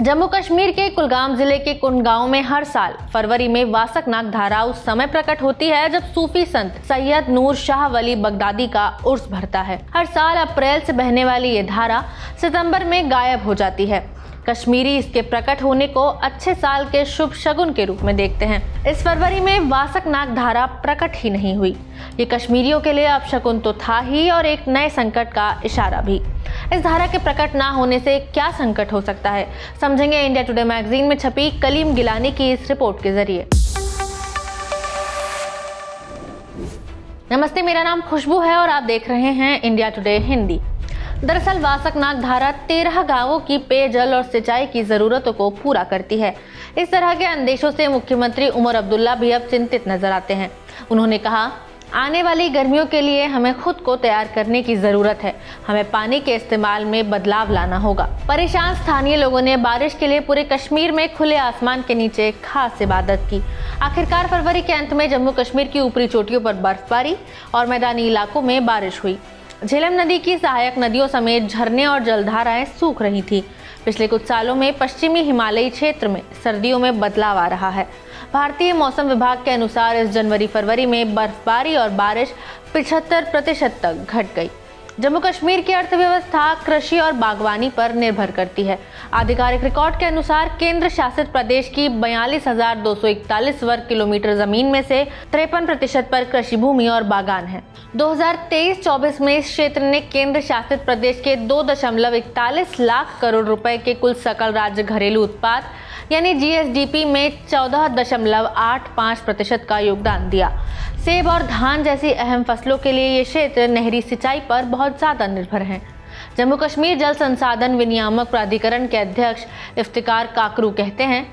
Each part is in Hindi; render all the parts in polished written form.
जम्मू कश्मीर के कुलगाम जिले के कुंड गांव में हर साल फरवरी में वासकनाग धारा उस समय प्रकट होती है जब सूफी संत सैयद नूर शाह वली बगदादी का उर्स भरता है। हर साल अप्रैल से बहने वाली ये धारा सितंबर में गायब हो जाती है। कश्मीरी इसके प्रकट होने को अच्छे साल के शुभ शगुन के रूप में देखते हैं। इस फरवरी में वासकनाग धारा प्रकट ही नहीं हुई। ये कश्मीरियों के लिए अपशकुन तो था ही और एक नए संकट का इशारा भी। इस धारा के प्रकट ना होने से क्या संकट हो सकता है, समझेंगे इंडिया टुडे मैगजीन में छपी कलीम गिलानी की इस रिपोर्ट के जरिए। नमस्ते, मेरा नाम खुशबू है और आप देख रहे हैं इंडिया टुडे हिंदी। दरअसल वासकनाग धारा 13 गांवों की पेयजल और सिंचाई की जरूरतों को पूरा करती है। इस तरह के अंदेशों से मुख्यमंत्री उमर अब्दुल्ला भी अब चिंतित नजर आते हैं। उन्होंने कहा, आने वाली गर्मियों के लिए हमें खुद को तैयार करने की जरूरत है। हमें पानी के इस्तेमाल में बदलाव लाना होगा। परेशान स्थानीय लोगों ने बारिश के लिए पूरे कश्मीर में खुले आसमान के नीचे खास इबादत की। आखिरकार फरवरी के अंत में जम्मू कश्मीर की ऊपरी चोटियों पर बर्फबारी और मैदानी इलाकों में बारिश हुई। झेलम नदी की सहायक नदियों समेत झरने और जलधाराएं सूख रही थी। पिछले कुछ सालों में पश्चिमी हिमालयी क्षेत्र में सर्दियों में बदलाव आ रहा है। भारतीय मौसम विभाग के अनुसार इस जनवरी फरवरी में बर्फबारी और बारिश 75% तक घट गई। जम्मू कश्मीर की अर्थव्यवस्था कृषि और बागवानी पर निर्भर करती है। आधिकारिक रिकॉर्ड के अनुसार केंद्र शासित प्रदेश की 42,241 वर्ग किलोमीटर जमीन में से 53% पर कृषि भूमि और बागान है। 2023-24 में इस क्षेत्र ने केंद्र शासित प्रदेश के 2.41 लाख करोड़ रुपए के कुल सकल राज्य घरेलू उत्पाद यानी GSDP में 14.85% का योगदान दिया। सेब और धान जैसी अहम फसलों के लिए ये क्षेत्र नहरी सिंचाई पर बहुत ज्यादा निर्भर है। जम्मू कश्मीर जल संसाधन विनियामक प्राधिकरण के अध्यक्ष इफ्तिकार काकरू कहते हैं,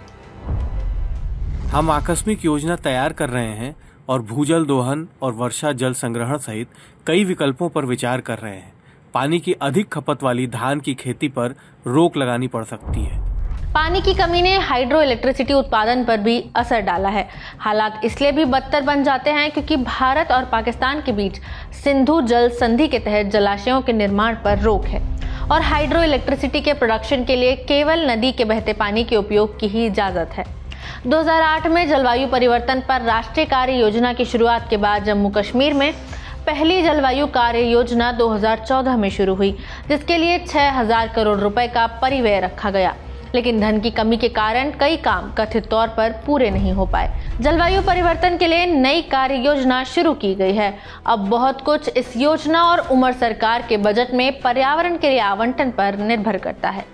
हम आकस्मिक योजना तैयार कर रहे हैं और भूजल दोहन और वर्षा जल संग्रहण सहित कई विकल्पों पर विचार कर रहे हैं। पानी की अधिक खपत वाली धान की खेती पर रोक लगानी पड़ सकती है। पानी की कमी ने हाइड्रो इलेक्ट्रिसिटी उत्पादन पर भी असर डाला है। हालात इसलिए भी बदतर बन जाते हैं क्योंकि भारत और पाकिस्तान के बीच सिंधु जल संधि के तहत जलाशयों के निर्माण पर रोक है और हाइड्रो इलेक्ट्रिसिटी के प्रोडक्शन के लिए केवल नदी के बहते पानी के उपयोग की ही इजाजत है। 2008 में जलवायु परिवर्तन पर राष्ट्रीय कार्य योजना की शुरुआत के बाद जम्मू कश्मीर में पहली जलवायु कार्य योजना 2014 में शुरू हुई, जिसके लिए 6,000 करोड़ रुपए का परिव्यय रखा गया। लेकिन धन की कमी के कारण कई काम कथित तौर पर पूरे नहीं हो पाए। जलवायु परिवर्तन के लिए नई कार्य योजना शुरू की गई है। अब बहुत कुछ इस योजना और उमर सरकार के बजट में पर्यावरण के लिए आवंटन पर निर्भर करता है।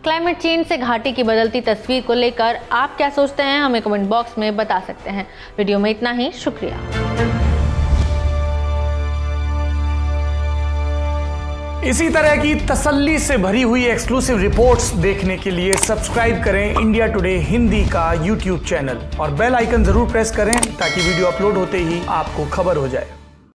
क्लाइमेट चेंज से घाटी की बदलती तस्वीर को लेकर आप क्या सोचते हैं, हमें कमेंट बॉक्स में बता सकते हैं। वीडियो में इतना ही, शुक्रिया। इसी तरह की तसल्ली से भरी हुई एक्सक्लूसिव रिपोर्ट्स देखने के लिए सब्सक्राइब करें इंडिया टुडे हिंदी का YouTube चैनल और बेल आइकन जरूर प्रेस करें ताकि वीडियो अपलोड होते ही आपको खबर हो जाए।